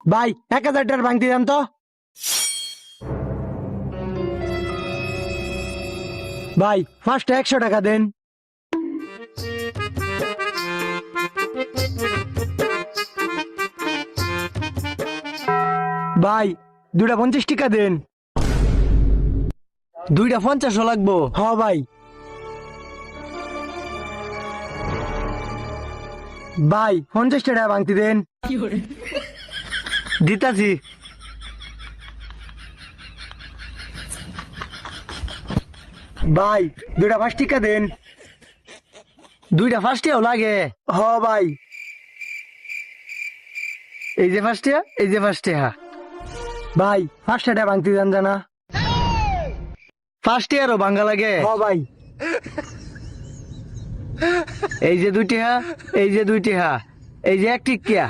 ভাই 1,000 টাকার ভাঙতি দেন তো। ভাই ফার্স্টে 100 টাকা দেন। ভাই দুইটা 50 টাকা দেন। দুইটা 50 লাগবো। হ ভাই। ভাই 50 টাকা ভাঙতি দেন। দিতাছি। ভাই দুইটা 5 টাকা দেন। দুইটা 5 লাগে। হ ভাই। এই যে 5 এই যে 5 ভাই 5 টাকা ভাঙতি দেন জানা। 5 ভাঙ্গা লাগে। হ ভাই। এই যে 2 এই যে 2 এই যে 1 টিকিয়া।